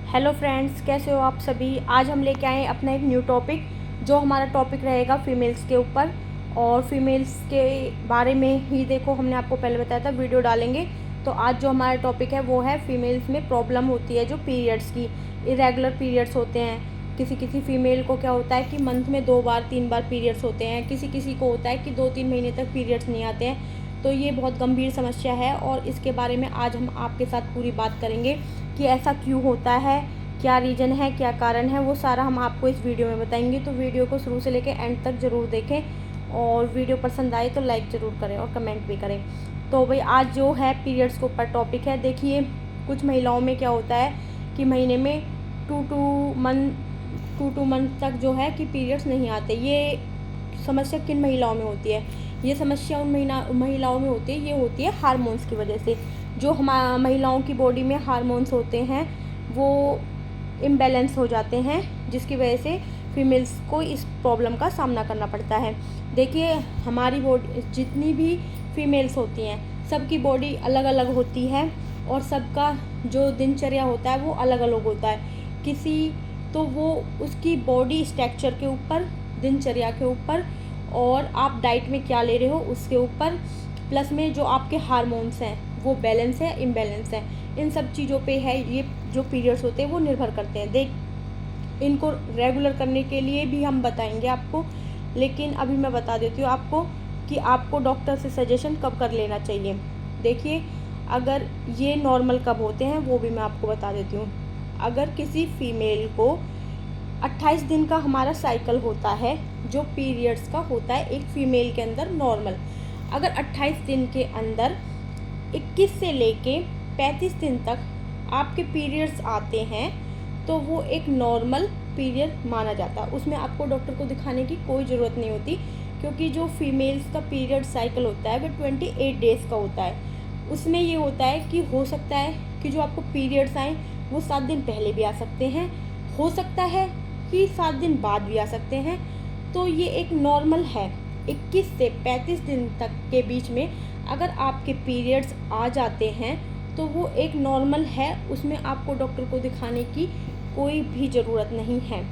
Hello friends, कैसे हो आप सभी। आज हम लेके आए अपना एक न्यू टॉपिक। जो हमारा टॉपिक रहेगा फीमेल्स के ऊपर, और फीमेल्स के बारे में ही देखो, हमने आपको पहले बताया था वीडियो डालेंगे। तो आज जो हमारा टॉपिक है वो है फीमेल्स में प्रॉब्लम होती है जो पीरियड्स की, इरेगुलर पीरियड्स होते हैं। किसी किसी फीमेल को क्या होता है कि मंथ में 2 बार 3 बार पीरियड्स होते हैं, किसी किसी को होता है कि 2-3 महीने तक पीरियड्स नहीं आते हैं। तो ये बहुत गंभीर समस्या है और इसके बारे में आज हम आपके साथ पूरी बात करेंगे कि ऐसा क्यों होता है, क्या रीज़न है, क्या कारण है, वो सारा हम आपको इस वीडियो में बताएंगे। तो वीडियो को शुरू से लेकर एंड तक ज़रूर देखें और वीडियो पसंद आए तो लाइक ज़रूर करें और कमेंट भी करें। तो भाई आज जो है पीरियड्स के ऊपर टॉपिक है। देखिए, कुछ महिलाओं में क्या होता है कि महीने में टू मंथ तक जो है कि पीरियड्स नहीं आते। ये समस्या किन महिलाओं में होती है? ये समस्या उन महिलाओं में होती है, ये होती है हार्मोन्स की वजह से। जो महिलाओं की बॉडी में हार्मोन्स होते हैं वो इम्बैलेंस हो जाते हैं, जिसकी वजह से फीमेल्स को इस प्रॉब्लम का सामना करना पड़ता है। देखिए, हमारी बॉडी जितनी भी फीमेल्स होती हैं सबकी बॉडी अलग अलग होती है और सबका जो दिनचर्या होता है वो अलग अलग होता है। किसी तो वो उसकी बॉडी स्ट्रक्चर के ऊपर, दिनचर्या के ऊपर, और आप डाइट में क्या ले रहे हो उसके ऊपर, प्लस में जो आपके हार्मोन्स हैं वो बैलेंस है इम्बैलेंस है, इन सब चीज़ों पे है ये जो पीरियड्स होते हैं वो निर्भर करते हैं। इनको रेगुलर करने के लिए भी हम बताएंगे आपको, लेकिन अभी मैं बता देती हूँ आपको कि आपको डॉक्टर से सजेशन कब कर लेना चाहिए। देखिए, अगर ये नॉर्मल कब होते हैं वो भी मैं आपको बता देती हूँ। अगर किसी फीमेल को 28 दिन का हमारा साइकिल होता है जो पीरियड्स का होता है एक फ़ीमेल के अंदर नॉर्मल, अगर 28 दिन के अंदर 21 से लेके 35 दिन तक आपके पीरियड्स आते हैं तो वो एक नॉर्मल पीरियड माना जाता है। उसमें आपको डॉक्टर को दिखाने की कोई ज़रूरत नहीं होती, क्योंकि जो फीमेल्स का पीरियड साइकिल होता है वो 28 डेज़ का होता है। उसमें ये होता है कि हो सकता है कि जो आपको पीरियड्स आएँ वो 7 दिन पहले भी आ सकते हैं, हो सकता है कि 7 दिन बाद भी आ सकते हैं। तो ये एक नॉर्मल है। 21 से 35 दिन तक के बीच में अगर आपके पीरियड्स आ जाते हैं तो वो एक नॉर्मल है, उसमें आपको डॉक्टर को दिखाने की कोई भी ज़रूरत नहीं है,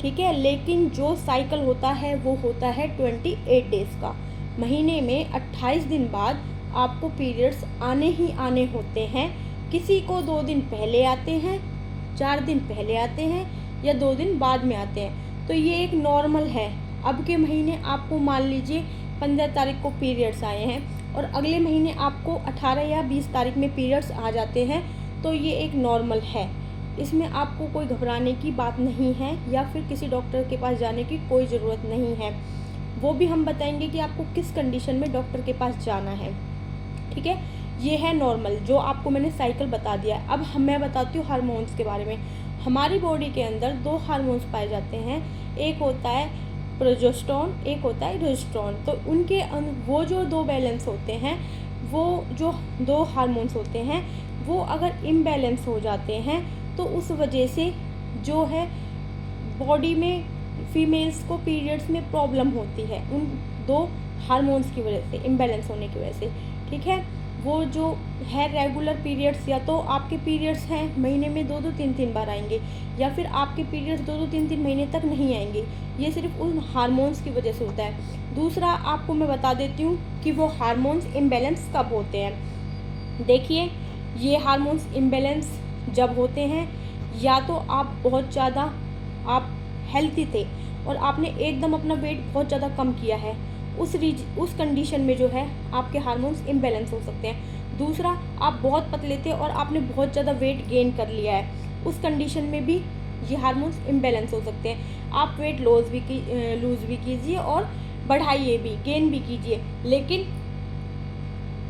ठीक है। लेकिन जो साइकिल होता है वो होता है 28 डेज़ का। महीने में 28 दिन बाद आपको पीरियड्स आने ही आने होते हैं। किसी को 2 दिन पहले आते हैं, 4 दिन पहले आते हैं, या 2 दिन बाद में आते हैं। तो ये एक नॉर्मल है। अब के महीने आपको मान लीजिए 15 तारीख को पीरियड्स आए हैं और अगले महीने आपको 18 या 20 तारीख में पीरियड्स आ जाते हैं, तो ये एक नॉर्मल है। इसमें आपको कोई घबराने की बात नहीं है या फिर किसी डॉक्टर के पास जाने की कोई ज़रूरत नहीं है। वो भी हम बताएंगे कि आपको किस कंडीशन में डॉक्टर के पास जाना है, ठीक है। ये है नॉर्मल, जो आपको मैंने साइकिल बता दिया। अब मैं बताती हूँ हार्मोन्स के बारे में। हमारी बॉडी के अंदर 2 हार्मोन्स पाए जाते हैं, एक होता है प्रोजेस्टेरोन, एक होता है प्रोजेस्टेरोन। तो उनके वो जो 2 बैलेंस होते हैं, वो जो 2 हार्मोन्स होते हैं वो अगर इम्बैलेंस हो जाते हैं तो उस वजह से जो है बॉडी में फीमेल्स को पीरियड्स में प्रॉब्लम होती है, उन 2 हार्मोन्स की वजह से, इम्बैलेंस होने की वजह से, ठीक है। वो जो है रेगुलर पीरियड्स, या तो आपके पीरियड्स हैं महीने में 2-2 3-3 बार आएंगे, या फिर आपके पीरियड्स 2-2 3-3 महीने तक नहीं आएंगे। ये सिर्फ उन हार्मोन्स की वजह से होता है। दूसरा आपको मैं बता देती हूँ कि वो हार्मोन्स इम्बैलेंस कब होते हैं। देखिए, ये हार्मोन्स इम्बैलेंस जब होते हैं, या तो आप बहुत ज़्यादा आप हेल्थी थे और आपने एकदम अपना वेट बहुत ज़्यादा कम किया है, उस कंडीशन में जो है आपके हार्मोन्स इम्बैलेंस हो सकते हैं। दूसरा, आप बहुत पतले थे और आपने बहुत ज़्यादा वेट गेन कर लिया है, उस कंडीशन में भी ये हार्मोन्स इम्बैलेंस हो सकते हैं। आप वेट लूज़ भी कीजिए और बढ़ाइए भी, गेन भी कीजिए, लेकिन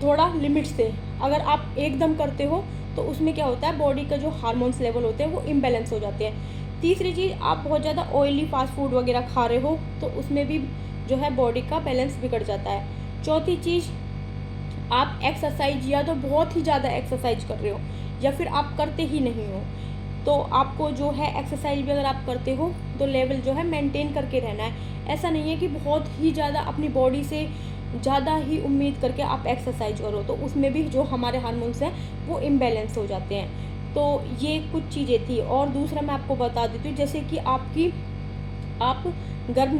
थोड़ा लिमिट से। अगर आप एकदम करते हो तो उसमें क्या होता है, बॉडी का जो हार्मोन्स लेवल होते हैं वो इम्बैलेंस हो जाते हैं। तीसरी चीज़, आप बहुत ज़्यादा ऑयली फास्ट फूड वगैरह खा रहे हो तो उसमें भी जो है बॉडी का बैलेंस बिगड़ जाता है। चौथी चीज़, आप एक्सरसाइज या तो बहुत ही ज़्यादा एक्सरसाइज कर रहे हो या फिर आप करते ही नहीं हो, तो आपको जो है एक्सरसाइज भी अगर आप करते हो तो लेवल जो है मेंटेन करके रहना है। ऐसा नहीं है कि बहुत ही ज़्यादा अपनी बॉडी से ज़्यादा ही उम्मीद करके आप एक्सरसाइज करो, तो उसमें भी जो हमारे हार्मोन्स हैं वो इम्बैलेंस हो जाते हैं। तो ये कुछ चीज़ें थी। और दूसरा मैं आपको बता देती हूँ, जैसे कि आप गर्भ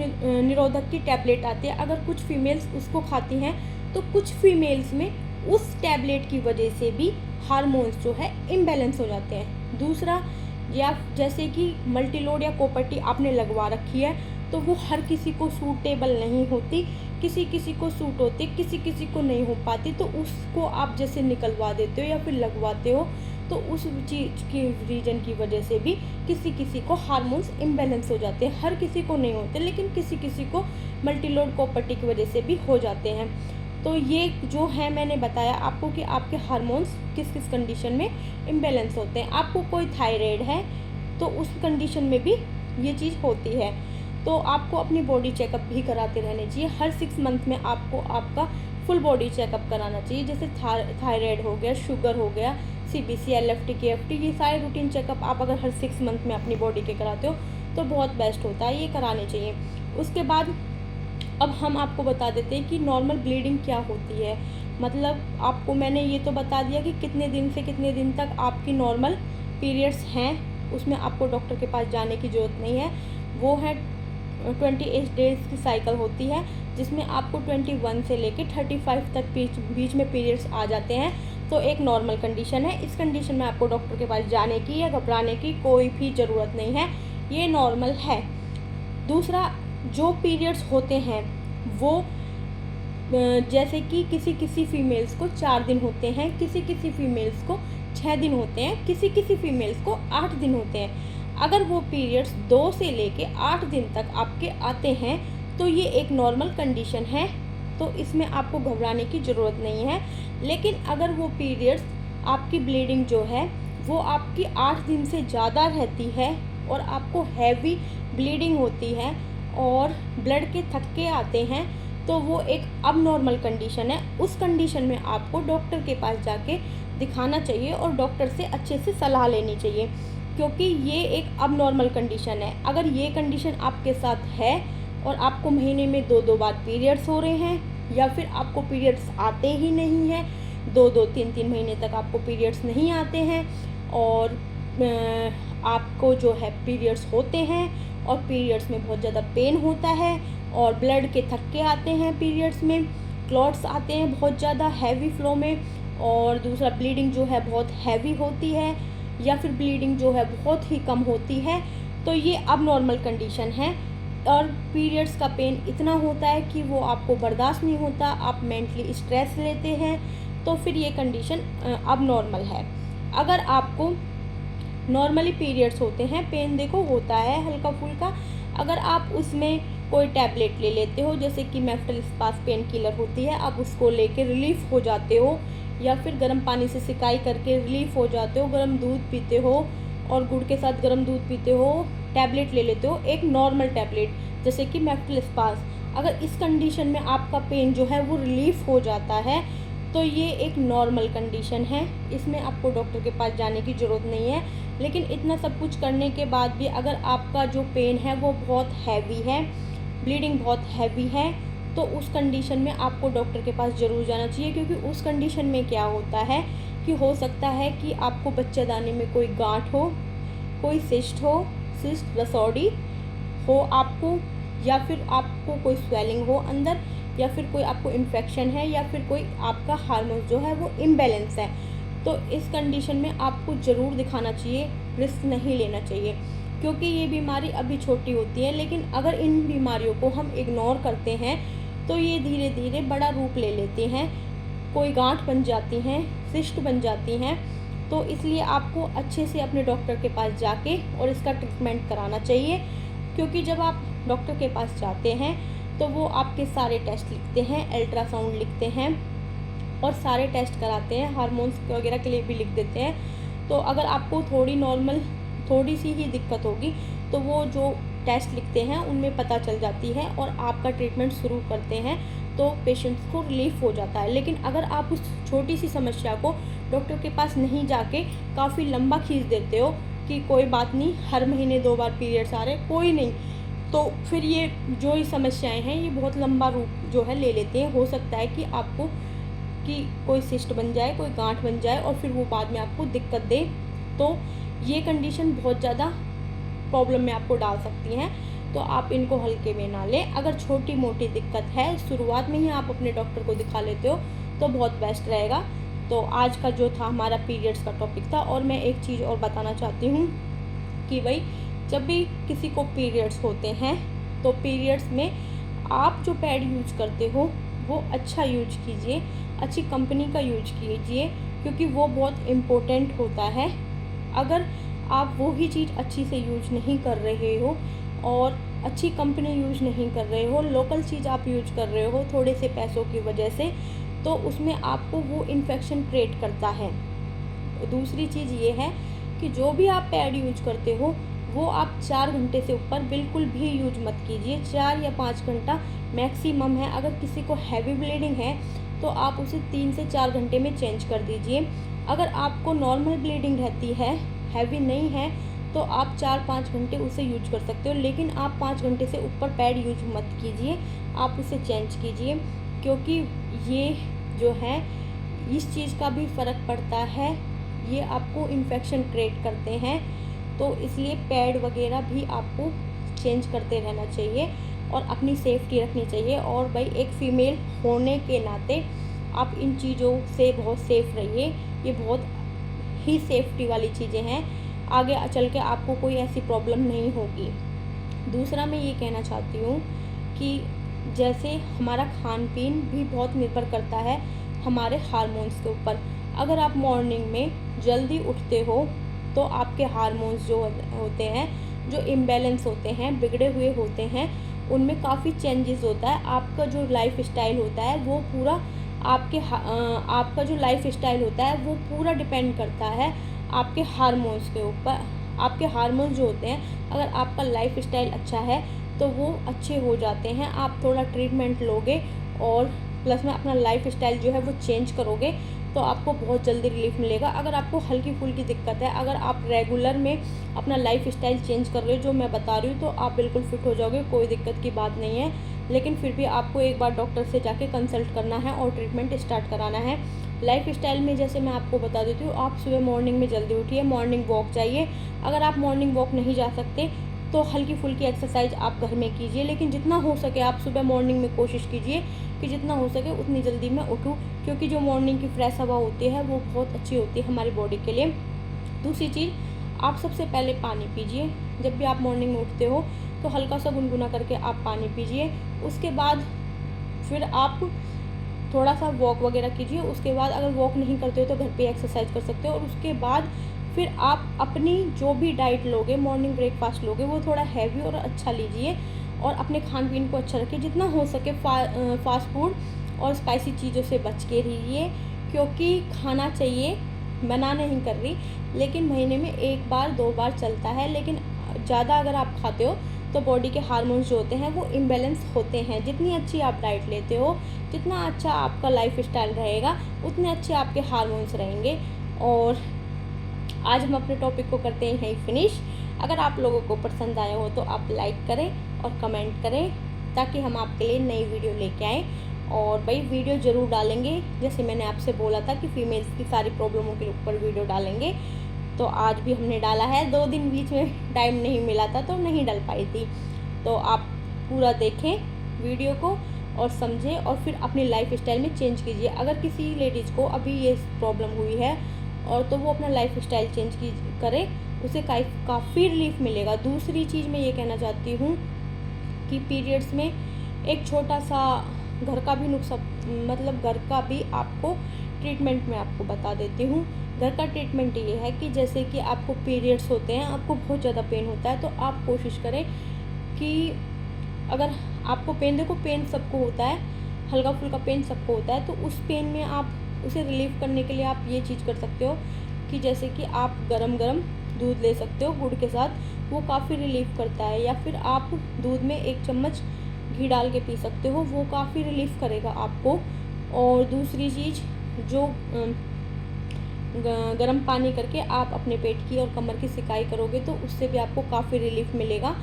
निरोधक की टैबलेट आती है, अगर कुछ फीमेल्स उसको खाती हैं तो कुछ फीमेल्स में उस टैबलेट की वजह से भी हार्मोन्स जो है इम्बैलेंस हो जाते हैं। दूसरा, या जैसे कि मल्टीलोड या कोपर्टी आपने लगवा रखी है तो वो हर किसी को सूटेबल नहीं होती, किसी किसी को सूट होती, किसी किसी को नहीं हो पाती, तो उसको आप जैसे निकलवा देते हो या फिर लगवाते हो तो उस चीज़ की रीज़न की वजह से भी किसी किसी को हार्मोन्स इम्बैलेंस हो जाते हैं। हर किसी को नहीं होते, लेकिन किसी किसी को मल्टीलोड कोपर्टी की वजह से भी हो जाते हैं। तो ये जो है मैंने बताया आपको कि आपके हार्मोन्स किस किस कंडीशन में इम्बैलेंस होते हैं। आपको कोई थायराइड है तो उस कंडीशन में भी ये चीज़ होती है। तो आपको अपनी बॉडी चेकअप भी कराते रहने चाहिए। हर 6 मंथ में आपको आपका फुल बॉडी चेकअप कराना चाहिए। जैसे थायराइड हो गया, शुगर हो गया, CBC, LFT, KFT, ये सारे रूटीन चेकअप आप अगर हर 6 मंथ में अपनी बॉडी के कराते हो तो बहुत बेस्ट होता है, ये कराने चाहिए। उसके बाद अब हम आपको बता देते हैं कि नॉर्मल ब्लीडिंग क्या होती है। मतलब आपको मैंने ये तो बता दिया कि कितने दिन से कितने दिन तक आपकी नॉर्मल पीरियड्स हैं, उसमें आपको डॉक्टर के पास जाने की ज़रूरत नहीं है। वो है 28 डेज़ की साइकिल होती है, जिसमें आपको 21 से लेके 35 तक बीच में पीरियड्स आ जाते हैं। तो एक नॉर्मल कंडीशन है। इस कंडीशन में आपको डॉक्टर के पास जाने की या घबराने की कोई भी ज़रूरत नहीं है, ये नॉर्मल है। दूसरा, जो पीरियड्स होते हैं वो जैसे कि किसी किसी फीमेल्स को 4 दिन होते हैं, किसी किसी फीमेल्स को 6 दिन होते हैं, किसी किसी फीमेल्स को 8 दिन होते हैं। अगर वो पीरियड्स 2 से लेके 8 दिन तक आपके आते हैं तो ये एक नॉर्मल कंडीशन है, तो इसमें आपको घबराने की ज़रूरत नहीं है। लेकिन अगर वो पीरियड्स आपकी ब्लीडिंग जो है वो आपकी 8 दिन से ज़्यादा रहती है और आपको हैवी ब्लीडिंग होती है और ब्लड के थक्के आते हैं, तो वो एक अबनॉर्मल कंडीशन है। उस कंडीशन में आपको डॉक्टर के पास जाके दिखाना चाहिए और डॉक्टर से अच्छे से सलाह लेनी चाहिए, क्योंकि ये एक अबनॉर्मल कंडीशन है। अगर ये कंडीशन आपके साथ है और आपको महीने में 2-2 बार पीरियड्स हो रहे हैं या फिर आपको पीरियड्स आते ही नहीं हैं, 2-2, 3-3 महीने तक आपको पीरियड्स नहीं आते हैं और आपको जो है पीरियड्स होते हैं और पीरियड्स में बहुत ज़्यादा पेन होता है और ब्लड के थक्के आते हैं, पीरियड्स में क्लॉट्स आते हैं बहुत ज़्यादा हैवी फ्लो में, और दूसरा ब्लीडिंग जो है बहुत हैवी होती है या फिर ब्लीडिंग जो है बहुत ही कम होती है, तो ये अब कंडीशन है। और पीरियड्स का पेन इतना होता है कि वो आपको बर्दाश्त नहीं होता, आप मेंटली स्ट्रेस लेते हैं, तो फिर ये कंडीशन अब नॉर्मल है। अगर आपको नॉर्मली पीरियड्स होते हैं, पेन देखो होता है हल्का फुल्का, अगर आप उसमें कोई टैबलेट ले लेते हो, जैसे कि मेफ्टल स्पास पेन किलर होती है, आप उसको लेके रिलीफ़ हो जाते हो, या फिर गर्म पानी से सिकाई करके रिलीफ़ हो जाते हो, गर्म दूध पीते हो और गुड़ के साथ गर्म दूध पीते हो, टैबलेट ले लेते हो, एक नॉर्मल टैबलेट जैसे कि मेफ्टल स्पास, अगर इस कंडीशन में आपका पेन जो है वो रिलीफ़ हो जाता है तो ये एक नॉर्मल कंडीशन है, इसमें आपको डॉक्टर के पास जाने की ज़रूरत नहीं है। लेकिन इतना सब कुछ करने के बाद भी अगर आपका जो पेन है वो बहुत हैवी है, ब्लीडिंग बहुत हैवी है, तो उस कंडीशन में आपको डॉक्टर के पास ज़रूर जाना चाहिए, क्योंकि उस कंडीशन में क्या होता है कि हो सकता है कि आपको बच्चेदानी में कोई गांठ हो, कोई सिस्ट रसौड़ी हो आपको, या फिर आपको कोई स्वेलिंग हो अंदर, या फिर कोई आपको इन्फेक्शन है, या फिर कोई आपका हार्मोन जो है वो इम्बैलेंस है। तो इस कंडीशन में आपको ज़रूर दिखाना चाहिए, रिस्क नहीं लेना चाहिए, क्योंकि ये बीमारी अभी छोटी होती है, लेकिन अगर इन बीमारियों को हम इग्नोर करते हैं तो ये धीरे धीरे बड़ा रूप ले लेती हैं, कोई गांठ बन जाती हैं, सिस्ट बन जाती हैं। तो इसलिए आपको अच्छे से अपने डॉक्टर के पास जाके और इसका ट्रीटमेंट कराना चाहिए, क्योंकि जब आप डॉक्टर के पास जाते हैं तो वो आपके सारे टेस्ट लिखते हैं, अल्ट्रासाउंड लिखते हैं और सारे टेस्ट कराते हैं, हार्मोन्स वगैरह के लिए भी लिख देते हैं। तो अगर आपको थोड़ी सी ही दिक्कत होगी तो वो जो टेस्ट लिखते हैं उनमें पता चल जाती है और आपका ट्रीटमेंट शुरू करते हैं, तो पेशेंट्स को रिलीफ हो जाता है। लेकिन अगर आप उस छोटी सी समस्या को डॉक्टर के पास नहीं जाके काफ़ी लंबा खींच देते हो कि कोई बात नहीं, हर महीने 2 बार पीरियड्स आ रहे, कोई नहीं, तो फिर ये जो समस्याएं हैं ये बहुत लंबा रूप जो है ले लेते हैं। हो सकता है कि आपको कोई सिस्ट बन जाए, कोई गांठ बन जाए और फिर वो बाद में आपको दिक्कत दे, तो ये कंडीशन बहुत ज़्यादा प्रॉब्लम में आपको डाल सकती हैं। तो आप इनको हल्के में ना लें। अगर छोटी मोटी दिक्कत है, शुरुआत में ही आप अपने डॉक्टर को दिखा लेते हो तो बहुत बेस्ट रहेगा। तो आज का जो था हमारा पीरियड्स का टॉपिक था। और मैं एक चीज़ और बताना चाहती हूँ कि भाई जब भी किसी को पीरियड्स होते हैं तो पीरियड्स में आप जो पैड यूज करते हो वो अच्छा यूज कीजिए, अच्छी कंपनी का यूज कीजिए, क्योंकि वो बहुत इम्पोर्टेंट होता है। अगर आप वो ही चीज़ अच्छी से यूज नहीं कर रहे हो और अच्छी कंपनी यूज नहीं कर रहे हो, लोकल चीज़ आप यूज कर रहे हो थोड़े से पैसों की वजह से, तो उसमें आपको वो इन्फेक्शन क्रिएट करता है। दूसरी चीज़ ये है कि जो भी आप पैड यूज करते हो वो आप 4 घंटे से ऊपर बिल्कुल भी यूज मत कीजिए। 4 या 5 घंटा मैक्सिमम है। अगर किसी को हैवी ब्लीडिंग है तो आप उसे 3 से 4 घंटे में चेंज कर दीजिए। अगर आपको नॉर्मल ब्लीडिंग रहती है, हैवी नहीं है, तो आप 4-5 घंटे उसे यूज कर सकते हो। लेकिन आप 5 घंटे से ऊपर पैड यूज मत कीजिए, आप उसे चेंज कीजिए, क्योंकि ये जो है इस चीज़ का भी फ़र्क पड़ता है, ये आपको इन्फेक्शन क्रिएट करते हैं। तो इसलिए पैड वगैरह भी आपको चेंज करते रहना चाहिए और अपनी सेफ्टी रखनी चाहिए। और भाई एक फ़ीमेल होने के नाते आप इन चीज़ों से बहुत सेफ़ रहिए। ये बहुत ही सेफ्टी वाली चीज़ें हैं, आगे चल के आपको कोई ऐसी प्रॉब्लम नहीं होगी। दूसरा मैं ये कहना चाहती हूँ कि जैसे हमारा खान पीन भी बहुत निर्भर करता है हमारे हार्मोन्स के ऊपर। अगर आप मॉर्निंग में जल्दी उठते हो तो आपके हार्मोन्स जो होते हैं, जो इम्बैलेंस होते हैं, बिगड़े हुए होते हैं, उनमें काफ़ी चेंजेस होता है। आपका जो लाइफ स्टाइल होता है वो पूरा आपका जो लाइफ स्टाइल होता है वो पूरा डिपेंड करता है आपके हार्मोन्स के ऊपर। आपके हार्मोन्स जो होते हैं, अगर आपका लाइफ स्टाइल अच्छा है तो वो अच्छे हो जाते हैं। आप थोड़ा ट्रीटमेंट लोगे और प्लस में अपना लाइफ स्टाइल जो है वो चेंज करोगे तो आपको बहुत जल्दी रिलीफ मिलेगा। अगर आपको हल्की फुल्की दिक्कत है, अगर आप रेगुलर में अपना लाइफ स्टाइल चेंज कर रहे हो जो मैं बता रही हूँ, तो आप बिल्कुल फिट हो जाओगे, कोई दिक्कत की बात नहीं है। लेकिन फिर भी आपको एक बार डॉक्टर से जाके कंसल्ट करना है और ट्रीटमेंट स्टार्ट कराना है। लाइफ स्टाइल में जैसे मैं आपको बता देती हूँ, आप सुबह मॉर्निंग में जल्दी उठिए, मॉर्निंग वॉक जाइए। अगर आप मॉर्निंग वॉक नहीं जा सकते तो हल्की फुल्की एक्सरसाइज आप घर में कीजिए, लेकिन जितना हो सके आप सुबह मॉर्निंग में कोशिश कीजिए कि जितना हो सके उतनी जल्दी मैं उठूँ, क्योंकि जो मॉर्निंग की फ्रेश हवा होती है वो बहुत अच्छी होती है हमारी बॉडी के लिए। दूसरी चीज़, आप सबसे पहले पानी पीजिए। जब भी आप मॉर्निंग में उठते हो तो हल्का सा गुनगुना करके आप पानी पीजिए। उसके बाद फिर आप थोड़ा सा वॉक वगैरह कीजिए। उसके बाद अगर वॉक नहीं करते हो तो घर पे एक्सरसाइज कर सकते हो। और उसके बाद फिर आप अपनी जो भी डाइट लोगे, मॉर्निंग ब्रेकफास्ट लोगे, वो थोड़ा हैवी और अच्छा लीजिए और अपने खान पीन को अच्छा रखिए। जितना हो सके फास्ट फूड और स्पाइसी चीज़ों से बच के रहिए, क्योंकि खाना चाहिए, मना नहीं कर रही, लेकिन महीने में 1 बार 2 बार चलता है। लेकिन ज़्यादा अगर आप खाते हो तो बॉडी के हार्मोन्स जो होते हैं वो इम्बैलेंस होते हैं। जितनी अच्छी आप डाइट लेते हो, जितना अच्छा आपका लाइफ स्टाइल रहेगा, उतने अच्छे आपके हार्मोन्स रहेंगे। और आज हम अपने टॉपिक को करते हैं यहीं फिनिश। अगर आप लोगों को पसंद आया हो तो आप लाइक करें और कमेंट करें, ताकि हम आपके लिए नई वीडियो लेके आएँ। और भाई वीडियो ज़रूर डालेंगे, जैसे मैंने आपसे बोला था कि फ़ीमेल्स की सारी प्रॉब्लमों के ऊपर वीडियो डालेंगे, तो आज भी हमने डाला है। 2 दिन बीच में टाइम नहीं मिला था तो नहीं डाल पाई थी। तो आप पूरा देखें वीडियो को और समझें और फिर अपनी लाइफ स्टाइल में चेंज कीजिए। अगर किसी लेडीज़ को अभी ये प्रॉब्लम हुई है और तो वो अपना लाइफ स्टाइल चेंज करे, उसे काफ़ी रिलीफ मिलेगा। दूसरी चीज़ मैं ये कहना चाहती हूँ कि पीरियड्स में एक छोटा सा घर का भी नुस्खा, मतलब घर का भी आपको ट्रीटमेंट में आपको बता देती हूँ। घर का ट्रीटमेंट ये है कि जैसे कि आपको पीरियड्स होते हैं, आपको बहुत ज़्यादा पेन होता है, तो आप कोशिश करें कि अगर आपको पेन, देखो पेन सबको होता है, हल्का फुल्का पेन सबको होता है, तो उस पेन में आप उसे रिलीव करने के लिए आप ये चीज़ कर सकते हो कि जैसे कि आप गरम गरम दूध ले सकते हो गुड़ के साथ, वो काफ़ी रिलीफ करता है। या फिर आप दूध में 1 चम्मच घी डाल के पी सकते हो, वो काफ़ी रिलीफ करेगा आपको। और दूसरी चीज़, जो गर्म पानी करके आप अपने पेट की और कमर की सिकाई करोगे तो उससे भी आपको काफ़ी रिलीफ मिलेगा।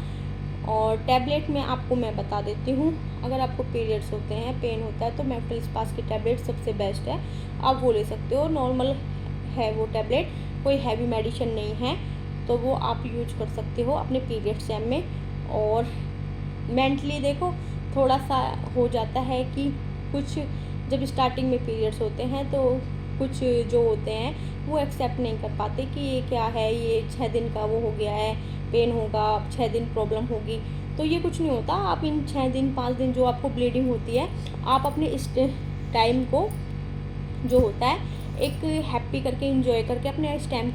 और टैबलेट में आपको मैं बता देती हूँ, अगर आपको पीरियड्स होते हैं, पेन होता है, तो मेफ्टल स्पास की टैबलेट सबसे बेस्ट है, आप वो ले सकते हो। नॉर्मल है वो टैबलेट, कोई हैवी मेडिसिन नहीं है, तो वो आप यूज कर सकते हो अपने पीरियड्स टाइम में। और मेंटली देखो थोड़ा सा हो जाता है कि कुछ जब स्टार्टिंग में पीरियड्स होते हैं तो कुछ जो होते हैं वो एक्सेप्ट नहीं कर पाते कि ये क्या है, ये 6 दिन का वो हो गया है, पेन होगा, 6 दिन प्रॉब्लम होगी। तो ये कुछ नहीं होता। आप इन 6 दिन 5 दिन जो आपको ब्लीडिंग होती है, आप अपने इस टाइम को जो होता है एक हैप्पी करके, इंजॉय करके अपने इस टाइम